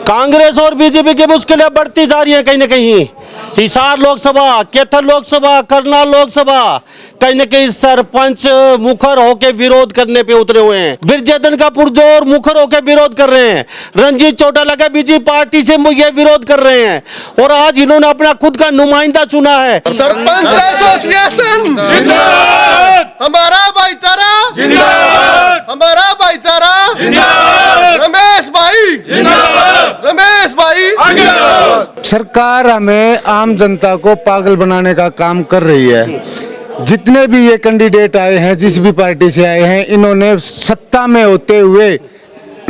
कांग्रेस और बीजेपी की मुश्किलें बढ़ती जा रही हैं कहीं ना कहीं। हिसार लोकसभा, कैथल लोकसभा, करनाल लोकसभा, कहीं न कहीं सरपंच मुखर होके विरोध करने पे उतरे हुए हैं। बिरजेदन का पुरजोर मुखर होके विरोध कर रहे हैं। रंजीत चौटाला का बीजेपी पार्टी से ये विरोध कर रहे हैं और आज इन्होंने अपना खुद का नुमाइंदा चुना है। सरपंच एसोसिएशन जिंदाबाद, हमारा भाईचारा जिंदाबाद, हमारा भाईचारा जिंदाबाद, रमेश भाई जिंदाबाद, रमेश भाई जिंदाबाद। सरकार हमें आम जनता को पागल बनाने का काम कर रही है। जितने भी ये कैंडिडेट आए हैं, जिस भी पार्टी से आए हैं, इन्होंने सत्ता में होते हुए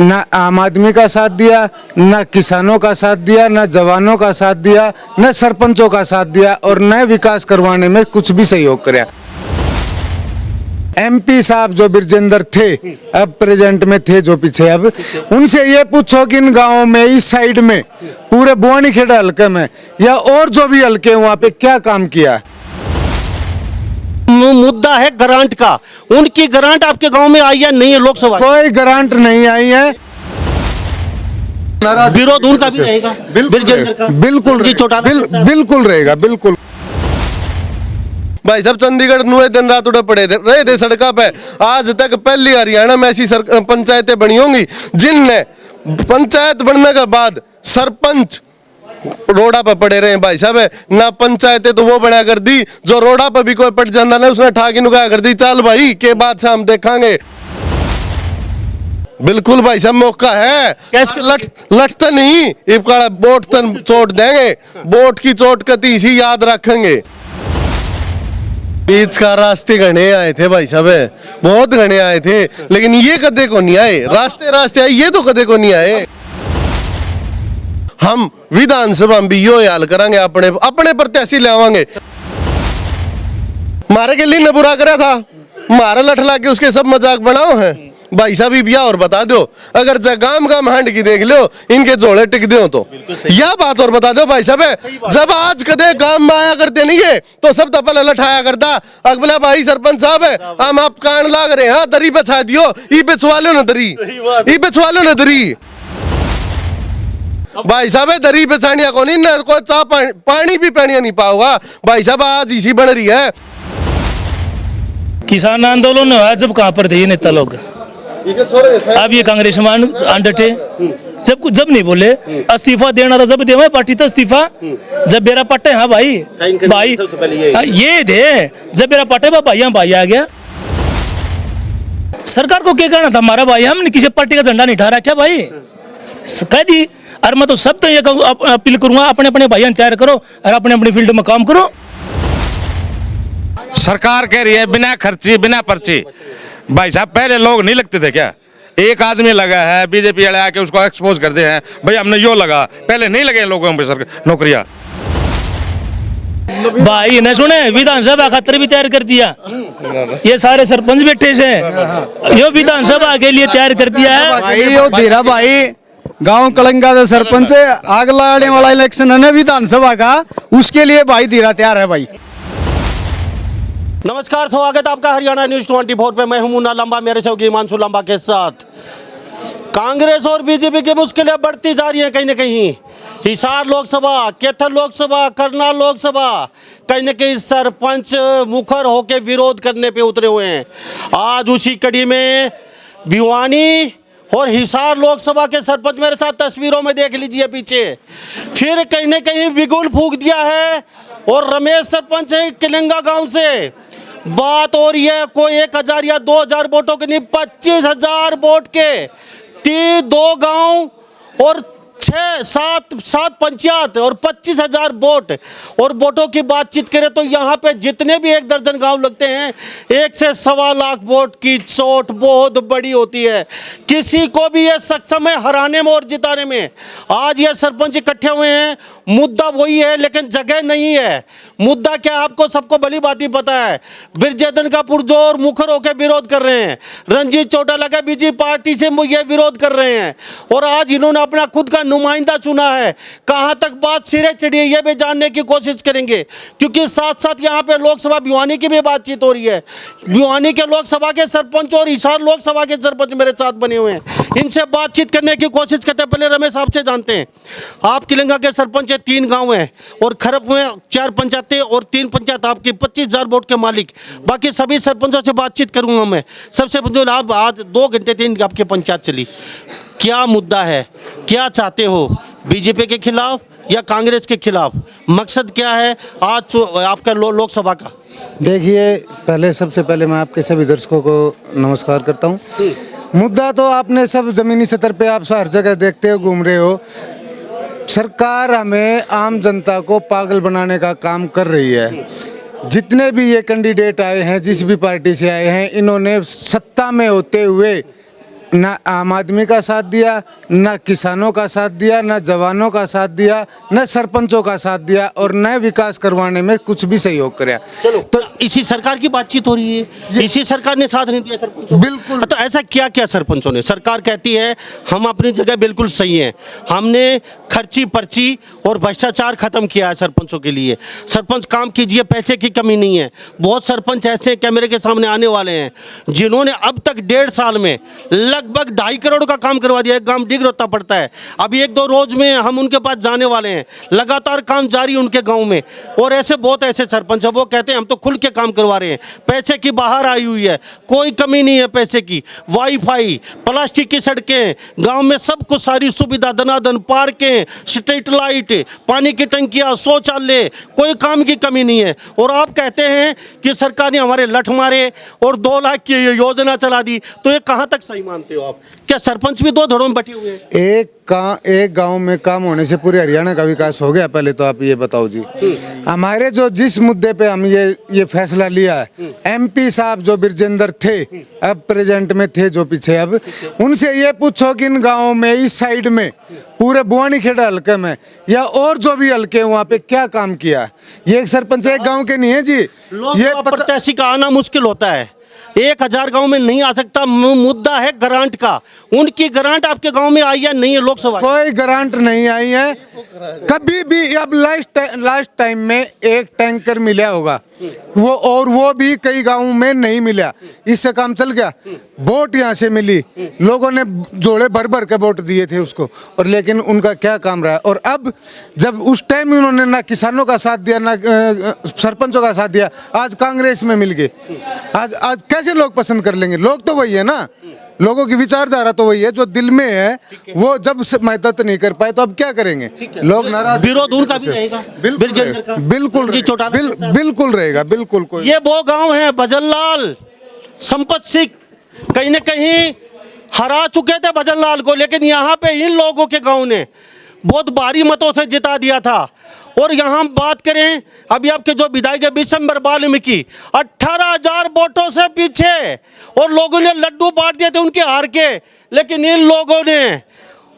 न आम आदमी का साथ दिया, न किसानों का साथ दिया, न जवानों का साथ दिया, न सरपंचों का साथ दिया और न विकास करवाने में कुछ भी सहयोग किया। एमपी साहब जो बिरजेंद्र थे, अब प्रेजेंट में थे जो पीछे, अब उनसे ये पूछो कि इन गांवों में, इस साइड में, पूरे बुआनीखेड़ा हल्के में या और जो भी हल्के वहां पे क्या काम किया। मुद्दा है ग्रांट का। उनकी ग्रांट आपके गांव में आई है नहीं है? लोकसभा कोई ग्रांट नहीं आई है। विरोध उनका भी रहेगा, बिरजेंद्र का बिल्कुल बिल्कुल रहेगा, बिल्कुल। भाई साहब चंडीगढ़ नुए दिन रात उड़े पड़े रहे थे सड़कों पे। आज तक पहली हरियाणा में ऐसी पंचायतें बनी होंगी जिनने पंचायत बनने के बाद सरपंच रोड़ा पे पड़े रहे। भाई साहब ना पंचायतें तो वो बना कर दी, जो रोड़ा पे भी कोई पट जाता ना उसने ठाकी नुका कर दी, चल भाई के बाद से हम देखेंगे। बिल्कुल भाई साहब मौका है, लटता नहीं इबकाड़ा वोट तन चोट देंगे, वोट की चोट कती इसी याद रखेंगे। बीच का रास्ते घने आए थे भाई साहब, बहुत घने आए थे, लेकिन ये कदे को नहीं आए। रास्ते आए, ये तो कदे को नहीं आए। हम विधानसभा में भी यो हाल करेंगे, अपने प्रत्याशी ले आवांगे। मारे के लिए ने बुरा करा था, मारा लठला के उसके सब मजाक बनाओ है। भाई साहब बिया और बता दो, अगर जगाम का हांड की देख लो, इनके जोड़े टिक दो तो यह बात और बता दो भाई साहब। जब आज कदे काम में आया करते नहीं है तो सब तो पहले लठाया करता। अगला भाई सरपंच साहब है, हम आप कान लाग रहे हैं, दरी बिछा दियो, ई बिछवा लो ना दरी, ई बिछवा लो ना दरी। भाई साहब दरी बिछानिया को नहीं ना, कोई चाह पानी भी पीनिया नहीं पाओगा। भाई साहब आज इसी बन रही है। किसान आंदोलन हुआ जब कहाँ पर थे ये नेता लोग, अब ये कांग्रेस में डटे। जब नहीं बोले इस्तीफा देना था, जब दे पार्टी था इस्तीफा, जब मेरा पट्टे हाँ भाई ये दे, जब मेरा पट्टे भाई हम भाई आ गया। सरकार को क्या कहना था, हमारा भाई, हमने किसी पार्टी का झंडा नहीं उठा रखा भाई, कह दी। और मैं तो सब तो ये अपील करूंगा, अपने अपने भाइयों तैयार करो और अपने अपने फील्ड में काम करो। सरकार कह रही है बिना खर्ची बिना पर्ची। भाई साहब पहले लोग नहीं लगते थे क्या? एक आदमी लगा है, बीजेपी वाले आके उसको एक्सपोज करते हैं, भाई हमने यो लगा, पहले नहीं लगे लोगों पे नौकरियां। भाई ने सुने विधानसभा खातर भी तैयार कर दिया, ये सारे सरपंच बैठे से यो विधानसभा के लिए तैयार कर दिया है भाई। यो धीरा भाई गांव कलंगा का सरपंच आगला आने वाला इलेक्शन है ना विधानसभा का, उसके लिए भाई धीरा तैयार है भाई। नमस्कार, स्वागत आपका हरियाणा न्यूज 24 पे। मैं हूं मुन्ना लंबा, मेरे सहयोगी हिमांशु लंबा के साथ। कांग्रेस और बीजेपी की मुश्किलें बढ़ती जा रही हैं कहीं ना कहीं। हिसार लोकसभा, कैथल लोकसभा, करनाल लोकसभा, कहीं ना कहीं सरपंच मुखर होके विरोध करने पे उतरे हुए हैं। आज उसी कड़ी में भिवानी और हिसार लोकसभा के सरपंच मेरे साथ तस्वीरों में देख लीजिए पीछे, फिर कहीं ना कहीं बिगुल फूंक दिया है। और रमेश सरपंच है किलंगा गांव से, बात हो रही है कोई 1000 या 2000 वोटों के नहीं, 25,000 वोट के 2 गांव और 6-7 पंचायत और 25,000 वोट। और वोटों की बातचीत करें तो यहाँ पे जितने भी 1 दर्जन गांव लगते हैं, 1 से 1.25 लाख वोट की चोट बहुत बड़ी होती है। किसी को भी ये सक्षम है हराने में और जिताने में। आज ये सरपंच इकट्ठे हुए हैं, मुद्दा वही है लेकिन जगह नहीं है। मुद्दा क्या, आपको सबको भली बात ही पता है। बिरजेदन का पुरजोर मुखर होकर विरोध कर रहे हैं। रंजीत चौटाला का बीजेपी पार्टी से ये विरोध कर रहे हैं और आज इन्होंने अपना खुद का नुमाइंदा चुना है। कहां तक बात सिरे चढ़ी है ये भी जानने की कोशिश करेंगे, क्योंकि साथ साथ यहां पे लोकसभा भिवानी की भी बातचीत हो रही है। भिवानी के लोकसभा के सरपंच और हिसार लोकसभा के सरपंच मेरे साथ बने हुए हैं। इनसे बातचीत करने की कोशिश करते हैं। पहले रमेश आपसे जानते हैं, आप किलंगा के सरपंच है, 3 गांव हैं और खरब में 4 पंचायतें और 3 पंचायत आपकी, 25,000 वोट के मालिक। बाकी सभी सरपंचों से बातचीत करूंगा मैं। सबसे पहले आप आज 2 घंटे 3 आपकी पंचायत चली, क्या मुद्दा है, क्या चाहते हो, बीजेपी के खिलाफ या कांग्रेस के खिलाफ? मकसद क्या है आज आपका लोकसभा का? देखिए, पहले सबसे पहले मैं आपके सभी दर्शकों को नमस्कार करता हूँ। मुद्दा तो आपने सब जमीनी स्तर पे आप हर जगह देखते हो, घूम रहे हो। सरकार हमें आम जनता को पागल बनाने का काम कर रही है। जितने भी ये कैंडिडेट आए हैं, जिस भी पार्टी से आए हैं, इन्होंने सत्ता में होते हुए ना आम आदमी का साथ दिया, ना किसानों का साथ दिया, ना जवानों का साथ दिया, न सरपंचों का साथ दिया और न विकास करवाने में कुछ भी सहयोग कराया। चलो, तो इसी सरकार की बातचीत हो रही है, इसी सरकार ने साथ नहीं दिया सरपंचों। बिल्कुल। तो ऐसा क्या क्या सरपंचों ने? सरकार कहती है हम अपनी जगह बिल्कुल सही हैं, हमने खर्ची पर्ची और भ्रष्टाचार खत्म किया है सरपंचों के लिए। सरपंच काम कीजिए, पैसे की कमी नहीं है। बहुत सरपंच ऐसे कैमरे के सामने आने वाले हैं जिन्होंने अब तक 1.5 साल में लगभग 2.5 करोड़ का काम करवा दिया। एक गांव डिगरोता पड़ता है, अभी 1-2 रोज में हम उनके पास जाने वाले हैं। लगातार काम जारी उनके गांव में। और ऐसे बहुत ऐसे सरपंच हैं, वो कहते हैं हम तो खुल के काम करवा रहे हैं, पैसे की बाहर आई हुई है, कोई कमी नहीं है पैसे की। वाईफाई, प्लास्टिक की सड़कें, गांव में सब कुछ सारी सुविधा, दनादन पार्कें, स्ट्रीट लाइट, पानी की टंकियां, शौचालय, कोई काम की कमी नहीं है। और आप कहते हैं कि सरकार ने हमारे लठ मारे और 2 लाख की योजना चला दी, तो ये कहां तक सही मानते हो आप? क्या सरपंच भी 2 धड़ों में बैठे हुए हैं? एक गांव में काम होने से पूरे हरियाणा का विकास हो गया? पहले तो आप ये बताओ जी। हमारे जो जिस मुद्दे पे हम ये फैसला लिया है, एमपी साहब जो बिरजेंद्र थे, अब प्रेजेंट में थे जो पीछे, अब उनसे ये पूछो कि इन गाँवों में इस साइड में पूरे बुआनीखेड़ा हल्के में या और जो भी हल्के वहाँ पे क्या काम किया? ये एक सरपंच एक गाँव के नहीं है जी। ये प्रत्याशी का आना मुश्किल होता है, 1000 गांव में नहीं आ सकता। मुद्दा है ग्रांट का। उनकी ग्रांट आपके गांव में आई है नहीं है? लोकसभा कोई ग्रांट नहीं आई है कभी भी। अब लास्ट टाइम में एक टैंकर मिला होगा वो भी कई गांवों में नहीं मिला। इससे काम चल गया। वोट यहाँ से मिली, लोगों ने जोड़े भर भर के वोट दिए थे उसको, और लेकिन उनका क्या काम रहा? और अब जब उस टाइम उन्होंने ना किसानों का साथ दिया, ना सरपंचों का साथ दिया, आज कांग्रेस में मिल गए। आज कैसे लोग पसंद कर लेंगे? लोग तो वही है ना, लोगों की विचारधारा तो वही है, जो दिल में है वो जब मदद नहीं कर पाए तो अब क्या करेंगे? लोग नाराज। विरोध उनका भी रहेगा, बिल्कुल रहेगा, बिल्कुल। कोई ये वो गांव है भजनलाल, संपत सिंह कहीं न कहीं हरा चुके थे भजनलाल को, लेकिन यहाँ पे इन लोगों के गांव ने बहुत भारी मतों से जिता दिया था। और यहाँ हम बात करें अभी आपके जो विधायक है विशंबर वाल्मीकि, 18,000 वोटों से पीछे, और लोगों ने लड्डू बांट दिए थे उनके हार के, लेकिन इन लोगों ने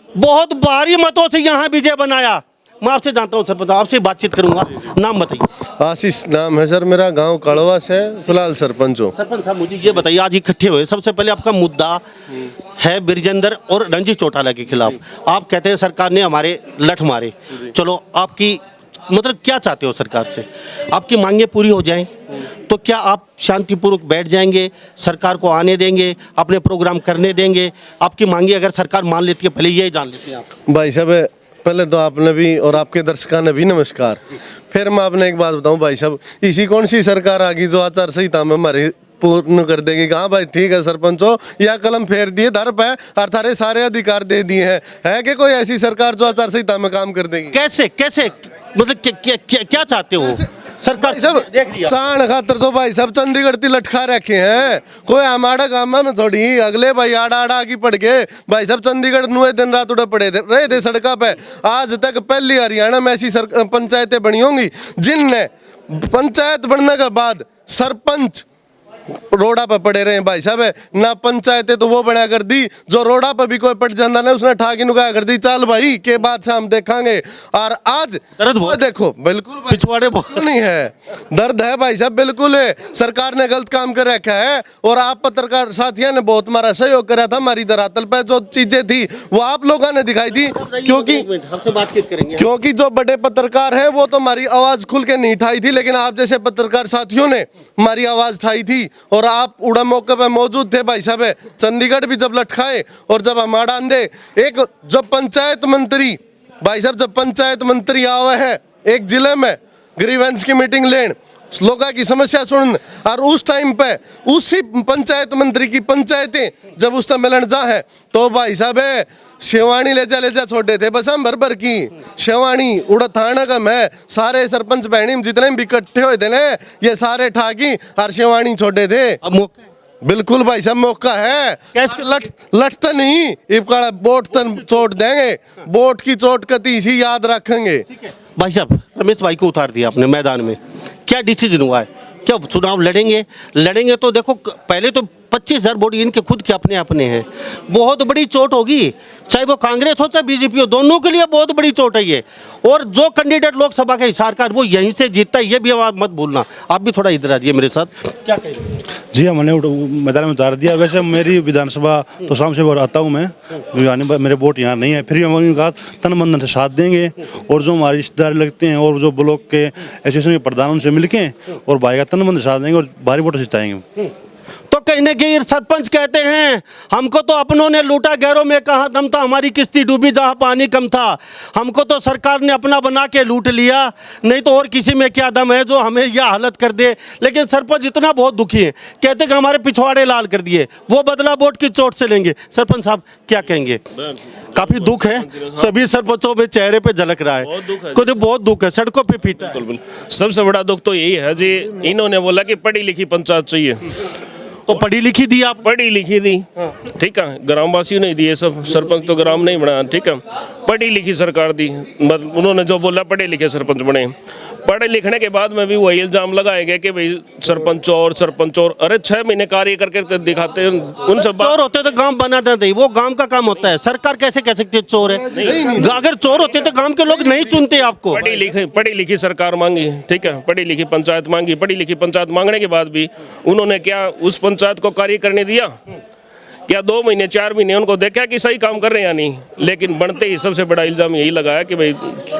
बहुत भारी मतों से यहाँ विजय बनाया। मैं आपसे जानता हूँ सरपंच, आपसे बातचीत करूंगा, नाम बताइए। आशीष नाम है सर मेरा, गांव कड़वा से फिलहाल सरपंच हूँ। सरपंच साहब मुझे ये बताइए, आज इकट्ठे हुए, सबसे पहले आपका मुद्दा है बिरजेंद्र और रणजीत चौटाला के खिलाफ। आप कहते हैं सरकार ने हमारे लठ मारे। चलो, आपकी मतलब क्या चाहते हो सरकार से? आपकी मांगे पूरी हो जाएं तो क्या आप शांतिपूर्वक बैठ जाएंगे, सरकार को आने देंगे, अपने प्रोग्राम करने देंगे? आपकी मांगे अगर सरकार मान लेती है, पहले यही जान लेते हैं आप। भाई साहब, पहले तो आपने भी और आपके दर्शकों ने भी नमस्कार। फिर मैं आपने एक बात बताऊं भाई साहब, इसी कौन सी सरकार आ गई जो आचार संहिता में हमारे पूर्ण कर देगी? कहाँ भाई ठीक है सरपंचों, या कलम फेर दिए धर पे और थारे सारे अधिकार दे दिए हैं, है कि कोई ऐसी सरकार जो आचार संहिता में काम कर देगी? कैसे मतलब क्या चाहते हो सरकार? सब चाण खातर तो भाई सब चंडीगढ़ ती लटका रखे हैं। कोई हमारा काम में थोड़ी अगले भाई आड़ा की पड़ के भाई सब चंडीगढ़ नुए दिन रात उड़े पड़े रहे थे सड़का पे। आज तक पहली हरियाणा में ऐसी पंचायतें बनी होंगी जिनने पंचायत बनने के बाद सरपंच रोड़ा पे पड़े रहे भाई साहब। ना पंचायतें तो वो बना कर दी, जो रोड़ा पे भी कोई पट जाता ना उसने ठाकी नुका कर दी, चल भाई के बाद से हम देखेंगे। और आज देखो बिल्कुल पिछवाड़े नहीं है, दर्द है भाई साहब, बिल्कुल है। सरकार ने गलत काम कर रखा है और आप पत्रकार साथियों ने बहुत हमारा सहयोग करा था। हमारी धरातल पे जो चीजें थी वो आप लोगों ने दिखाई थी, क्योंकि जो बड़े पत्रकार हैं वो तो हमारी आवाज खुल के नहीं उठाई थी, लेकिन आप जैसे पत्रकार साथियों ने हमारी आवाज उठाई थी और आप उड़ा मौके पे मौजूद थे भाई साहब। चंडीगढ़ भी जब लटकाए और जब हमारा अंधे एक जब पंचायत मंत्री भाई साहब, जब पंचायत मंत्री आवे है एक जिले में ग्रीवेंस की मीटिंग लेन, लोगों की समस्या सुन, और उस टाइम पे उसी पंचायत मंत्री की पंचायतें जब उस मिलन जा है तो भाई साहब शेवानी ले जा छोड़े थे बस हम भर की शेवानी उड़ा थाना का मैं सारे सरपंच बहनी जितने भी इकट्ठे हुए थे ना ये सारे ठाकी और शेवानी छोड़े थे। अब मौका है। बिल्कुल भाई साहब मौका है। कैसे- लटता नहीं इबकाड़ा बोट तन चोट देंगे, बोट की चोट कती इसी याद रखेंगे। भाई साहब, रमेश भाई को उतार दिया आपने मैदान में, क्या डिसीजन हुआ है? क्या चुनाव लड़ेंगे तो देखो पहले तो 25,000 वोट इनके खुद के अपने हैं, बहुत बड़ी चोट होगी, चाहे वो कांग्रेस हो चाहे बीजेपी हो, दोनों के लिए बहुत बड़ी चोट है ये। और जो कैंडिडेट लोकसभा का हिसार का वो यहीं से जीतता है, ये भी आप मत भूलना। आप भी थोड़ा इधर आ जाइए मेरे साथ, क्या कहेंगे? जी हाँ, मैंने मैदान में उतार दिया। वैसे मेरी विधानसभा तो शाम से आता हूँ मैं, मेरे वोट यहाँ नहीं है, फिर भी हम उनके साथ तन मन धन से साथ देंगे। और जो हमारे रिश्तेदार लगते हैं और जो ब्लॉक के एसोसिएशन के प्रधान उनसे मिलके और भाई का तन मन से साथ देंगे और भारी वोट जिताएंगे। तो कहीं ना कहीं सरपंच कहते हैं हमको तो अपनों ने लूटा, गैरों में कहाँ दम था, हमारी किस्ती डूबी जहाँ पानी कम था, हमको तो सरकार ने अपना बना के लूट लिया, नहीं तो और किसी में क्या दम है जो हमें यह हालत कर दे। लेकिन सरपंच इतना बहुत दुखी है, कहते कि हमारे पिछवाड़े लाल कर दिए, वो बदला वोट की चोट से लेंगे। सरपंच साहब क्या कहेंगे? काफी दुख है, सभी सरपंचों में चेहरे पे झलक रहा है, कुछ बहुत दुख है, सड़कों पे पीटा है। सबसे बड़ा दुख तो यही है जी, इन्होंने बोला कि पढ़ी लिखी पंचायत चाहिए, तो पढ़ी लिखी दी, आप पढ़ी लिखी दी, ठीक है, ग्रामवासियों ने दिए सब, सरपंच तो ग्राम नहीं बना, ठीक है, पढ़ी लिखी सरकार दी, मतलब उन्होंने जो बोला पढ़े लिखे सरपंच बने। पढ़े लिखने के बाद में भी वही इल्जाम लगाए गए कि भाई सरपंच और अरे 6 महीने कार्य करके दिखाते हैं उन सब। चोर होते तो गांव बनाते नहीं, वो गांव का काम होता है, सरकार कैसे कह सकती है चोर है? अगर चोर होते तो गांव के लोग नहीं चुनते आपको। पढ़ी लिखी सरकार मांगी, ठीक है, पढ़ी लिखी पंचायत मांगी, पढ़ी लिखी पंचायत मांगने के बाद भी उन्होंने क्या उस पंचायत को कार्य करने दिया? क्या 2 महीने 4 महीने उनको देखा कि सही काम कर रहे हैं या नहीं? लेकिन बनते ही सबसे बड़ा इल्जाम यही लगाया कि भाई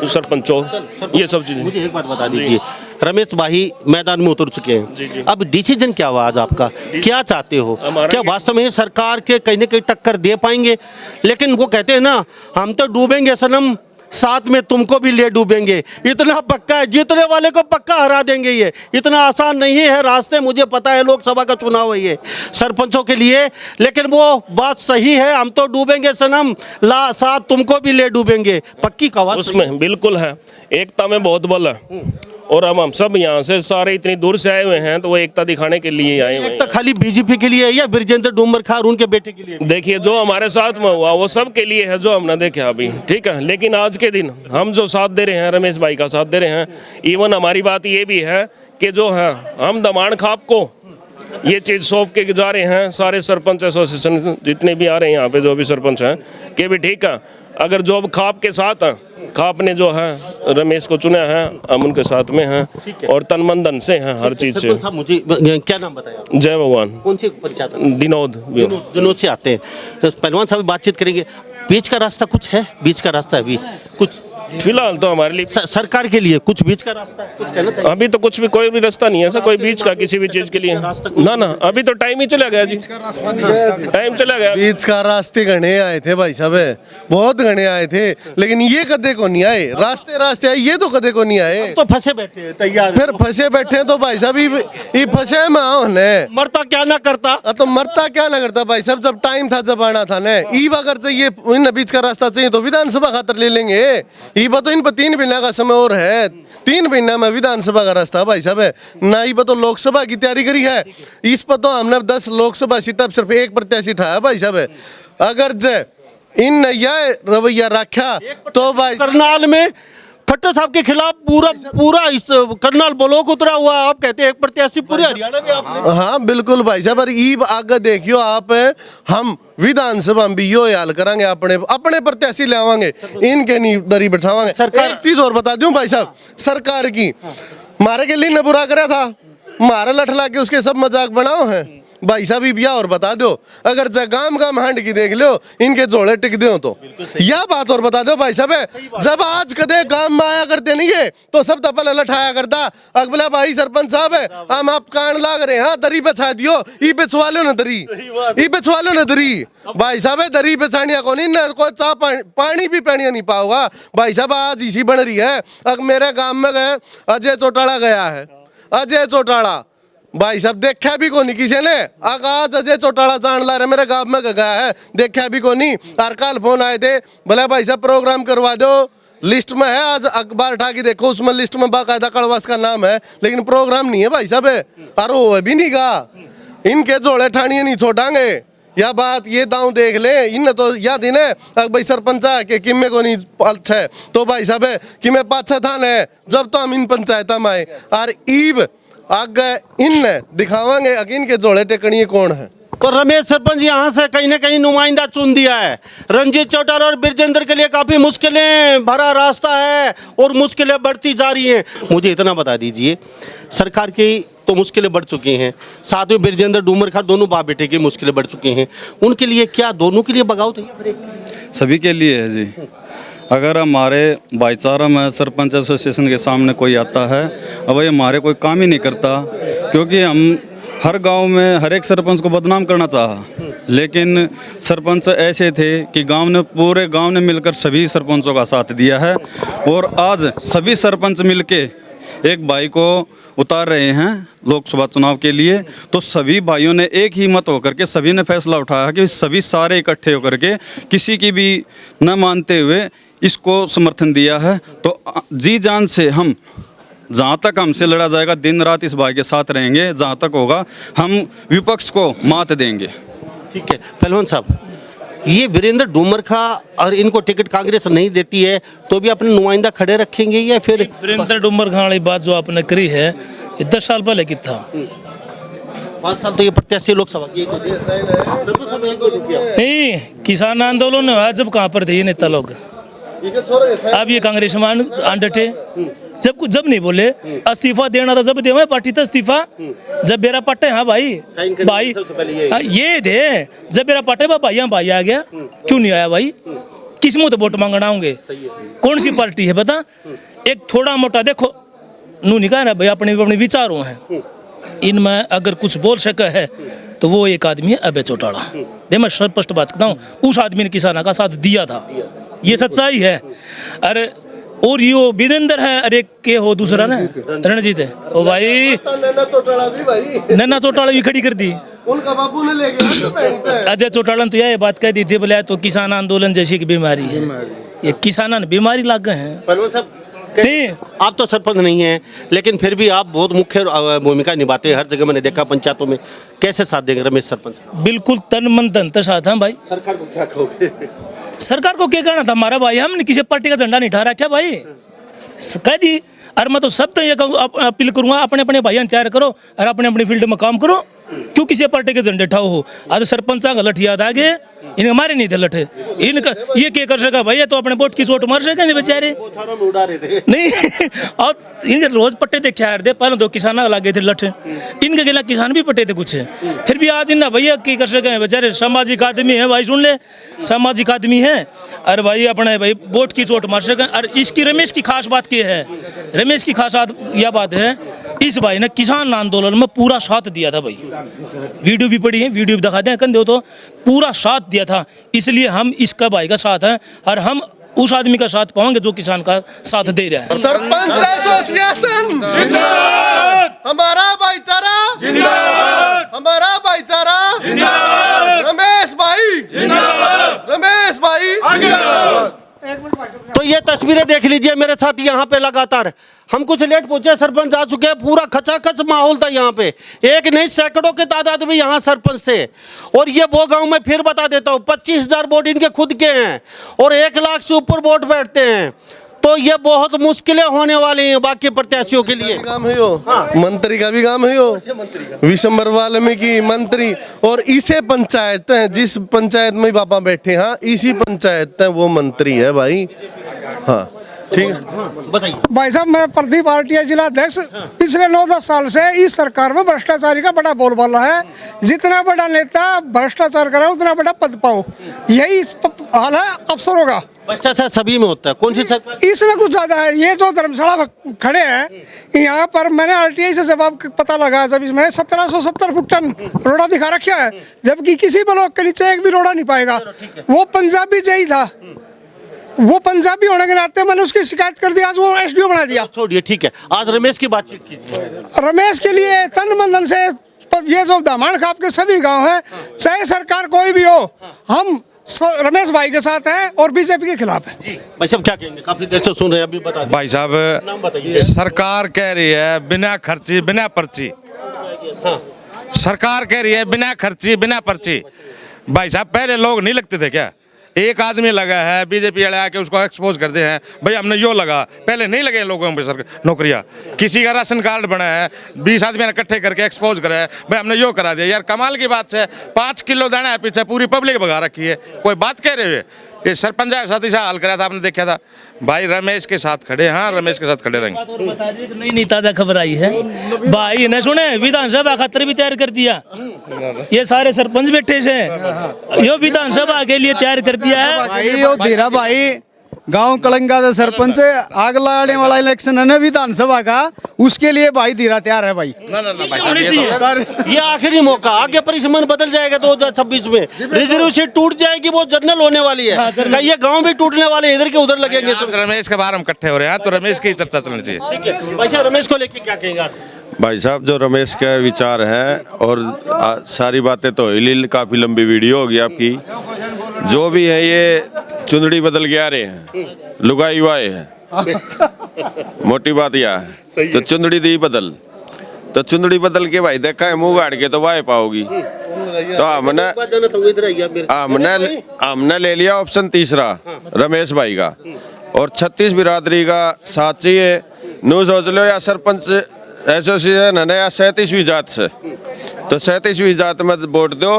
सरपंच चोर, ये सब चीजें। मुझे एक बात बता दीजिए, रमेश भाई मैदान में उतर चुके हैं, अब डिसीजन क्या हुआ आज आपका? क्या चाहते हो? क्या वास्तव में सरकार के कहीं ना कहीं टक्कर दे पाएंगे? लेकिन वो कहते हैं ना, हम तो डूबेंगे सनम, साथ में तुमको भी ले डूबेंगे, इतना पक्का है, जीतने वाले को पक्का हरा देंगे। ये इतना आसान नहीं है रास्ते, मुझे पता है लोकसभा का चुनाव है ये सरपंचों के लिए, लेकिन वो बात सही है, हम तो डूबेंगे सनम, साथ तुमको भी ले डूबेंगे, पक्की कहावत उसमें बिल्कुल है, एकता में बहुत बल है। और हम सब यहाँ से सारे इतनी दूर से आए हुए हैं तो वो एकता दिखाने के लिए आए हुए एक तो हैं। खाली बीजेपी के लिए है या ब्रजेंद्र डूमर खार उनके बेटे के लिए? देखिए जो हमारे साथ में हुआ वो सब के लिए है जो हमने देखा अभी, ठीक है, लेकिन आज के दिन हम जो साथ दे रहे हैं, रमेश भाई का साथ दे रहे हैं, इवन हमारी बात ये भी है कि जो है हम दमाण खाप को ये चीज़ सौंप के जा रहे हैं सारे सरपंच एसोसिएशन जितने भी आ रहे हैं यहाँ पे जो भी सरपंच हैं कि भी ठीक है, अगर जो अब खाप के साथ हैं, खाप ने जो है रमेश को चुना है, हम उनके साथ में हैं और तन मन धन से हैं हर चीज़ से। सरपंच साहब मुझे क्या नाम बताया? जय भगवान। कौन सी पंचायत? दिनोद से आते हैं, तो पहलवान साहब बातचीत करेंगे। बीच का रास्ता कुछ है? बीच का रास्ता अभी कुछ फिलहाल तो हमारे लिए सरकार के लिए कुछ बीच का रास्ता है, कुछ कहना चाहिए? अभी तो कुछ भी कोई भी रास्ता नहीं है सर, कोई बीच का किसी भी चीज के लिए ना, अभी तो टाइम ही चला गया जी, टाइम चला गया। बीच का रास्ते घने आए थे भाई साहब, बहुत घने आए थे, लेकिन ये कदे को नहीं आए, रास्ते आए, ये तो कदे को नहीं आए, तो फंसे बैठे हैं तैयार, फिर फंसे बैठे हैं तो भाई साहब ये फंसे में मरता क्या ना करता, तो मरता क्या ना करता भाई साहब, जब टाइम था जब आना था ना। ईब अगर चाहिए इन बीच का रास्ता चाहिए तो विधानसभा खातर ले लेंगे, ईब तो इन पर 3 महीना का समय और है, 3 महीना में विधानसभा का रास्ता भाई साहब है ना। ईब तो लोकसभा की तैयारी करी है, इस पर तो हमने 10 लोकसभा सीट अब सिर्फ 1 प्रत्याशी उठाया भाई साहब। अगर जय इन यह रवैया रखा तो भाई करनाल में खट्टर साहब के खिलाफ पूरा इस करनाल ब्लॉक उतरा हुआ, आप कहते हैं एक प्रत्याशी पूरे हरियाणा में आपने। हाँ बिल्कुल भाई साहब, और ईब आगे देखियो आप, हम विधानसभा में भी यो हाल करांगे, अपने प्रत्याशी ले आवांगे, इनके नहीं दरी बैठावांगे। सरकार एक चीज और बता दूं भाई साहब, सरकार की मारे के लिए न बुरा करा था, मारे लठ ला के उसके सब मजाक बनाओ हैं, भाई साहब ये बिया और बता दो, अगर गाम गाम हांड की देख लो इनके जोड़े टिक दो तो यह बात और बता दो भाई साहब जब आज कदे गांव में आया करते नहीं है तो सब तपल लठाया करता अगला भाई सरपंच साहब है हम आप कान लाग रहे हैं दरी बिछा दियो ई बिछवा लो ना दरी ई बिछवा लो ना दरी भाई साहब दरी बिछानिया को नहीं ना कोई चाह पानी भी पीनिया नहीं पाओगा भाई साहब आज इसी बन रही है। अब मेरे गांव में गए अजय चौटाला गया है अजय चौटाला भाई साहब देखा भी को नहीं किसी ने आगाज अजय चौटाला जान ला रहे मेरे गांव में गया है देखा भी को नहीं और कल फोन आए थे बोले भाई साहब प्रोग्राम करवा दो लिस्ट में है आज अखबार उठा के देखो उसमें लिस्ट में बाकायदा कड़वास का नाम है लेकिन प्रोग्राम नहीं है भाई साहब और वो भी नहीं गा इनके जोड़े ठाणिए नहीं छोड़ांगे या बात ये दांव देख ले इन तो याद ही ने भाई सरपंच के किम्मे को नहीं अच्छा है तो भाई साहब कि मैं पाछा था ने जब तो हम इन पंचायत में आए और ईब आगे इन दिखावांगे अगिन के जोड़े टेकनी कौन है। तो रमेश सरपंच यहाँ से कहीं ना कहीं नुमाइंदा चुन दिया है। रंजीत चौटाला और बिरजेंद्र के लिए काफी मुश्किलें भरा रास्ता है और मुश्किलें बढ़ती जा रही हैं। मुझे इतना बता दीजिए सरकार की तो मुश्किलें बढ़ चुकी हैं, साथ में बिरजेंद्र डूमरखा दोनों बाप बेटे की मुश्किलें बढ़ चुकी हैं, उनके लिए क्या दोनों के लिए बगावत है? सभी के लिए है जी। अगर हमारे भाईचारा में सरपंच एसोसिएशन के सामने कोई आता है अब भाई हमारे कोई काम ही नहीं करता क्योंकि हम हर गांव में हर एक सरपंच को बदनाम करना चाहा लेकिन सरपंच ऐसे थे कि पूरे गांव ने मिलकर सभी सरपंचों का साथ दिया है और आज सभी सरपंच मिलके एक भाई को उतार रहे हैं लोकसभा चुनाव के लिए। तो सभी भाइयों ने एक ही मत होकर के सभी ने फैसला उठाया कि सभी सारे इकट्ठे होकर के किसी की भी न मानते हुए इसको समर्थन दिया है। तो जी जान से हम जहाँ तक हमसे लड़ा जाएगा दिन रात इस भाई के साथ रहेंगे, जहाँ तक होगा हम विपक्ष को मात देंगे। ठीक है पहलवान साहब, ये वीरेंद्र डूमरखा और इनको टिकट कांग्रेस नहीं देती है तो भी अपने नुमाइंदा खड़े रखेंगे या फिर? वीरेंद्र डूमरखा वाली बात जो आपने करी है ये 10 साल पहले की था। 5 साल तो ये प्रत्याशी लोकसभा की नहीं, किसान आंदोलन हुआ जब कहाँ पर थे ये नेता लोग। अब ये कांग्रेस में अंडटे जब नहीं बोले इस्तीफा देना था जब देवा पार्टी था इस्तीफा जब बेरा पट्टे हाँ भाई हाँ, ये थे जब बेरा पट्टे भाई हाँ भाई आ गया क्यों नहीं आया भाई किस मुँह तो वोट मांगना होंगे कौन सी पार्टी है बता। एक थोड़ा मोटा देखो नू नहीं कहा ना भाई अपने अपने विचारों हैं इनमें अगर कुछ बोल सके है तो वो एक आदमी है अभय चौटाला। दे मैं स्पष्ट बात करता हूँ उस आदमी ने किसानों का साथ दिया था ये सच्चाई है। अरे और यो वीरेंद्र है अरे के हो दूसरा ना रणजीत है ओ भाई नन्ना चौटाला भी खड़ी कर दी उनका बाबू ने ले गया अजय चौटाला तो यह बात कह दी थी बोले तो किसान आंदोलन जैसी की बीमारी है ये किसान बीमारी लाग गए हैं। पहलवान साहब नहीं आप तो सरपंच नहीं हैं लेकिन फिर भी आप बहुत मुख्य भूमिका निभाते हैं हर जगह मैंने देखा पंचायतों में, कैसे साथ देंगे रमेश सरपंच? बिल्कुल तन मन धन तो साथ हैं भाई। सरकार को क्या कहोगे? सरकार को क्या कहना था हमारा भाई हमने किसी पार्टी का झंडा नहीं ठहरा क्या भाई कह दी। और मैं तो सब तो ये अपील करूंगा अपने अपने भाइयों तैयार करो और अपने अपने फील्ड में काम करो क्यों किसी पार्टी के झंडे ठाओ हो। आज सरपंच का लठ याद आ गए इन्हें हमारे नहीं थे लठ इनका ये क्या कर सका भैया तो अपने वोट की चोट मार सके नहीं बेचारे नहीं और इनके रोज पट्टे देखे यार दे पहले दो किसान लगे थे लठ इनके गिला किसान भी पट्टे थे कुछ फिर भी आज इन भैया की कर सके बेचारे सामाजिक आदमी है भाई सुन ले सामाजिक आदमी है अरे भाई अपने भाई वोट की चोट मार सके। और इसकी रमेश की खास बात क्या है रमेश की खास यह बात है इस भाई ने किसान आंदोलन में पूरा साथ दिया था भाई वीडियो भी पड़ी है वीडियो भी दिखाते हैं कंधे तो पूरा साथ दिया था इसलिए हम इसका भाई का साथ है और हम उस आदमी का साथ पाएंगे जो किसान का साथ दे रहा है। सरपंच एसोसिएशन जिंदाबाद हमारा भाईचारा जिंदाबाद हमारा भाईचारा जिंदाबाद रमेश भाई जिंदाबाद रमेश भाई जिंदाबाद। तो ये तस्वीरें देख लीजिए मेरे साथ यहाँ पे लगातार हम कुछ लेट पहुंचे सरपंच आ चुके हैं पूरा खचाखच माहौल था यहाँ पे एक नहीं सैकड़ों के तादाद में यहाँ सरपंच थे। और ये वो गांव में फिर बता देता हूँ 25,000 वोट इनके खुद के हैं और 1 लाख से ऊपर वोट बैठते हैं तो ये बहुत मुश्किलें होने वाली हैं बाकी प्रत्याशियों के लिए। काम है यो मंत्री का भी काम है यो विशंबर वाल्मीकि मंत्री और इसे पंचायत है जिस पंचायत में पापा बैठे हाँ इसी पंचायत है वो मंत्री है भाई। हाँ ठीक है, बताइए। भाई साहब, मैं प्रदीप आरटीआई जिला अध्यक्ष। पिछले 9-10 साल से इस सरकार में भ्रष्टाचारी का बड़ा बोलबाला है। जितना बड़ा नेता भ्रष्टाचार करे उतना बड़ा पद पाओ, यही हाल है अफसरों का। भ्रष्टाचार सभी में होता है, कौन सी सरकार? इसमें कुछ ज्यादा है। ये जो धर्मशाला खड़े हैं यहाँ पर, मैंने आरटीआई से जवाब पता लगा, जब इसमें 1770 फुट टन रोड़ा दिखा रखा है, जबकि किसी ब्लॉक के नीचे एक भी रोड़ा नहीं पाएगा। वो पंजाबी जई था, वो पंजाबी होने के नाते मैंने उसकी शिकायत कर दी, आज वो एसडीओ बना दिया। छोड़िए, ठीक है, आज रमेश की बातचीत कीजिए। रमेश के लिए तन मन धन से, ये जो दामन खाप के सभी गांव हैं, चाहे सरकार कोई भी हो, हम रमेश भाई के साथ हैं और बीजेपी के खिलाफ है। जी भाई साहब क्या कहेंगे? काफी देर से सुन रहे हैं, अभी बता दीजिए। भाई साहब, नाम बताइए। सरकार कह रही है बिना खर्ची बिना पर्ची। हाँ। सरकार कह रही है बिना खर्ची बिना पर्ची। भाई साहब, पहले लोग नहीं लगते थे क्या? एक आदमी लगा है, बीजेपी वाले आके उसको एक्सपोज करते हैं, भाई हमने यो लगा। पहले नहीं लगे लोगों पे सर नौकरियां। किसी का राशन कार्ड बना है, 20 आदमी ने इकट्ठे करके एक्सपोज करा है, भाई हमने यो करा दिया। यार कमाल की बात है, 5 किलो दाना है, पीछे पूरी पब्लिक भगा रखी है। कोई बात कह रहे हो? ये सरपंच के साथ ऐसा हाल करा था, आपने देखा था। भाई रमेश के साथ खड़े, हाँ रमेश के साथ खड़े रहेंगे। और बता दीजिए कि नई ताजा खबर आई है भाई ने, सुने विधानसभा खातर भी तैयार कर दिया। ये सारे सरपंच बैठे से यो विधानसभा के लिए तैयार कर दिया है भाई। यो धीरा भाई गांव कलंगा का सरपंच अगला आने वाला इलेक्शन है ना विधानसभा का, उसके लिए भाई धीरा तैयार है भाई। ना भाई होनी साहब, ये चाहिए। ये आखिरी मौका, आगे परिसमन बदल जाएगा 2026 में। रिजर्व सीट टूट जाएगी, वो जनरल होने वाली है। ये गांव भी टूटने वाले, इधर के उधर लगेंगे। तो रमेश के बारे में इकट्ठे हो रहे हैं, तो रमेश की चर्चा चलनी चाहिए। ठीक है भाई साहब, रमेश को लेके क्या कहेंगे आज? भाई साहब, जो रमेश के विचार हैं और सारी बातें तो काफ़ी लंबी वीडियो होगी आपकी। जो भी है ये चुंदड़ी बदल के आ रहे हैं, लुगाई वाए हैं। मोटी बात यह है, तो चुंदड़ी दी बदल, तो चुंदड़ी बदल के भाई देखा है मुंह गाड़ के तो वाए पाओगी। तो हमने ले लिया ऑप्शन तीसरा रमेश भाई का, और 36 बिरादरी का साथ चाहिए। न्यू सोच लो या सरपंच एसोसिएशन है ना, या 37वीं जात से, तो 37वीं जात में वोट दो।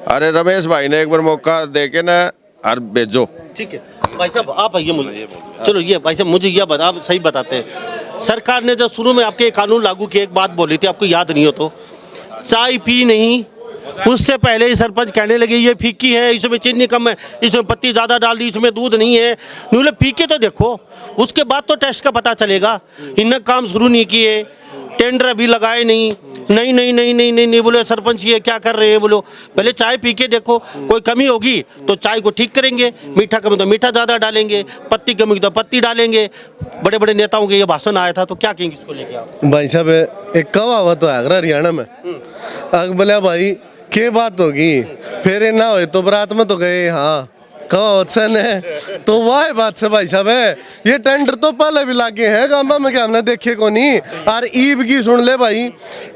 अरे रमेश भाई ने एक बार मौका दे के ना और भेजो। ठीक है भाई साहब, आप आइए मुझे। चलो ये भाई साहब, मुझे ये बता, आप सही बताते हैं। सरकार ने जब शुरू में आपके कानून लागू किए, एक बात बोली थी, आपको याद नहीं हो तो, चाय पी नहीं, उससे पहले ही सरपंच कहने लगे ये फीकी है, इसमें चीनी कम है, इसमें पत्ती ज़्यादा डाल दी, इसमें दूध नहीं है। बोले फीके तो देखो, उसके बाद तो टेस्ट का पता चलेगा। इनने काम शुरू नहीं किए, टेंडर अभी लगाए नहीं। नहीं नहीं नहीं नहीं नहीं नहीं बोले सरपंच ये क्या कर रहे हैं। बोलो पहले चाय पी के देखो, कोई कमी होगी तो चाय को ठीक करेंगे, मीठा कमी तो मीठा ज़्यादा डालेंगे, पत्ती कमी तो पत्ती डालेंगे। बड़े बड़े नेताओं के ये भाषण आया था, तो क्या कहेंगे इसको लेके आप? भाई साहब, एक कहावत है आगरा हरियाणा में, अग बोला भाई के बात होगी, फेरे ना हो तो बरात में तो गए। हाँ कहावत से ने तो वाह बात से भाई साहब है। ये टेंडर तो पहले भी लागे हैं गांव में, क्या हमने देखे को नहीं। और ईब की सुन ले भाई,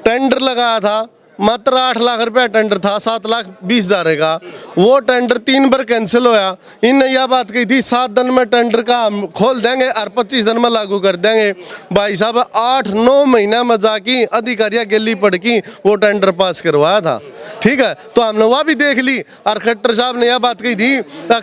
टेंडर लगाया था, मात्र 8 लाख रुपया टेंडर था, 7,20,000 का। वो टेंडर 3 बार कैंसिल होया। इनने यह बात कही थी 7 दिन में टेंडर का हम खोल देंगे और 25 दिन में लागू कर देंगे। भाई साहब 8-9 महीना में जाके अधिकारियाँ गिल्ली पड़ की वो टेंडर पास करवाया था। ठीक है, तो हमने वह भी देख ली। और खट्टर साहब ने यह बात कही थी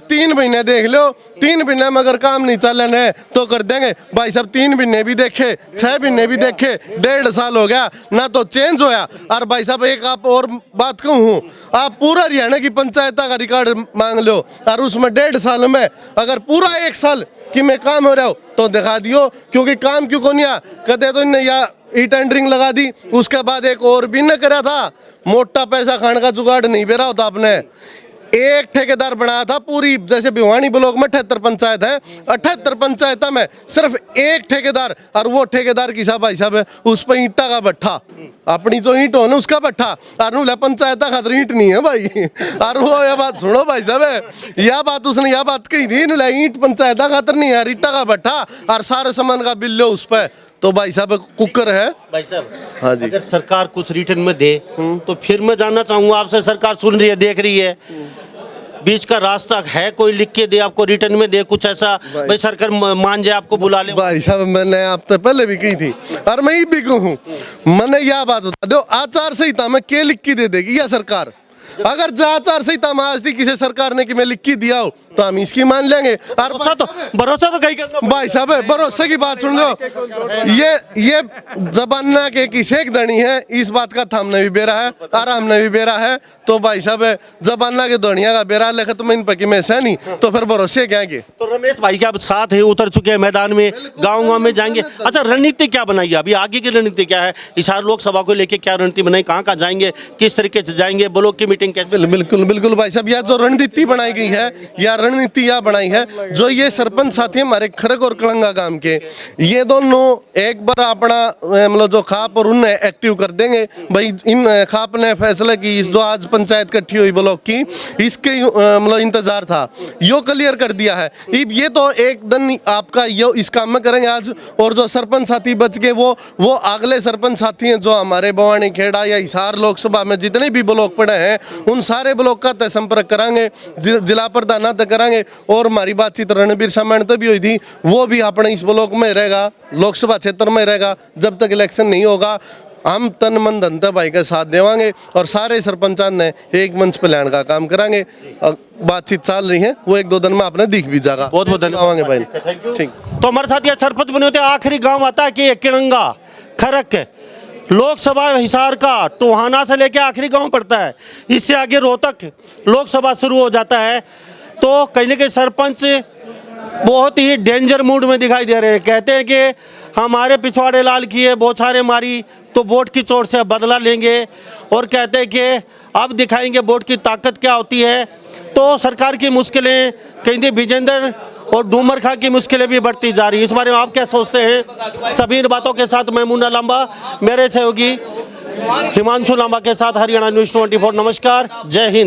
3 महीने देख लो, 3 महीने में अगर काम नहीं चलन है तो कर देंगे। भाई साहब 3 महीने भी देखे, 6 महीने भी देखे, 1.5 साल हो गया ना तो चेंज होया। और भाई साहब एक आप और बात कहूँ, आप पूरा हरियाणा की पंचायत का रिकॉर्ड मांग लो और उसमें 1.5 साल में अगर पूरा 1 साल कि मैं काम हो रहा हो तो दिखा दियो। क्योंकि काम क्यों को नहीं आ कहते तो इन्हें या ई टेंडरिंग लगा दी, उसके बाद एक और भी न करा था, मोटा पैसा खाने का जुगाड़ नहीं बेरा होता आपने। एक ठेकेदार बनाया था पूरी, जैसे भिवानी ब्लॉक में 78 पंचायत है, 78 पंचायत में सिर्फ एक ठेकेदार, और वो ठेकेदार की साहब भाई साहब उस पर ईंटा का भट्ठा, अपनी जो ईंट हो ना उसका भट्ठा, और पंचायत खातर ईंट नहीं है भाई। और वो यह बात सुनो भाई साहब, यह बात उसने यह बात कही थी, ईंट पंचायत खातर नहीं है, ईंटा का भट्ठा और सारे सामान का बिल लो उस पर। तो भाई साहब कुकर है भाई साहब। हाँ जी, अगर सरकार कुछ रिटर्न में दे तो फिर मैं जानना चाहूँगा आपसे, सरकार सुन रही है, देख रही है, बीच का रास्ता है कोई लिख के दे आपको, रिटर्न में दे कुछ ऐसा, भाई सरकार मान जाए आपको बुला ले। भाई साहब मैंने आप तो पहले भी कही थी और मैं ये भी कहूँ, मैंने यह बात बता दो, आचार संहिता में क्या लिख के दे देगी यह सरकार? अगर आचार संहिता में आज थी किसी सरकार ने कि मैं लिख के दिया हो तो हम इसकी मान लेंगे। और भरोसा तो कहीं करना भाई साहब भरोसे की बात सुन लो, ये जबाना के किसे एक धनी है, इस बात का थामने भी बेरा है और हमने भी बेरा है। तो भाई साहब जबाना के धनिया का बेरा लेखत में इन पकी में से नहीं, तो फिर भरोसे क्या के। तो रमेश भाई के अब साथ है, उतर चुके हैं मैदान में, गाँव में जाएंगे। अच्छा, रणनीति क्या बनाई अभी, आगे की रणनीति क्या है? हिसार लोकसभा को लेके क्या रणनीति बनाई, कहाँ कहाँ जाएंगे, किस तरीके से जाएंगे, ब्लॉक की मीटिंग कैसे? बिल्कुल बिल्कुल भाई साहब, यह जो रणनीति बनाई गई है, या रणनीति यह बनाई है, जो ये सरपंच साथी हमारे खरक और कलंगा गांव के, ये दोनों एक बार अपना मतलब जो खाप और उन्हें एक्टिव कर देंगे। भाई इन खाप ने फैसला की, इस जो आज पंचायत इकट्ठी हुई ब्लॉक की, इसके मतलब इंतजार था, यो क्लियर कर दिया है। ये तो एक दिन आपका यो इस काम में करेंगे आज, और जो सरपंच साथी बच गए वो अगले सरपंच साथी हैं जो हमारे भवानी खेड़ा या हिसार लोकसभा में जितने भी ब्लॉक पड़े हैं, उन सारे ब्लॉक का तय संपर्क करांगे, जिला प्रधान तय करांगे। और हमारी बातचीत रणबीर सामान तक भी हुई थी, वो भी अपने इस ब्लॉक में रहेगा, लोकसभा क्षेत्र में रहेगा। जब तक इलेक्शन नहीं होगा हम तन मन धन भाई का साथ देवांगे और सारे सरपंचां ने एक मंच पर लाने का काम करांगे। बातचीत चल रही है, वो 1-2 दिन में आपने दिख भी जाएगा। बहुत बहुत धन्यवाद भाई, ठीक। तो हमारे साथ ये सरपंच बने होते, आखिरी गांव आता है कि किरंगा खरक लोकसभा हिसार का टोहाना से लेके आखिरी गांव पड़ता है, इससे आगे रोहतक लोकसभा शुरू हो जाता है। तो कहीं ना कहीं सरपंच बहुत ही डेंजर मूड में दिखाई दे रहे हैं। कहते हैं कि हमारे पिछवाड़े लाल किए बौछारे मारी, तो वोट की चोट से बदला लेंगे, और कहते हैं कि अब दिखाएंगे वोट की ताकत क्या होती है। तो सरकार की मुश्किलें, कहीं विजेंद्र और डूमर खां की मुश्किलें भी बढ़ती जा रही है। इस बारे में आप क्या सोचते हैं? सभी इन बातों के साथ मैं मुन्ना लांबा, मेरे सहयोगी हिमांशु लांबा के साथ हरियाणा न्यूज़ 24। नमस्कार, जय हिंद।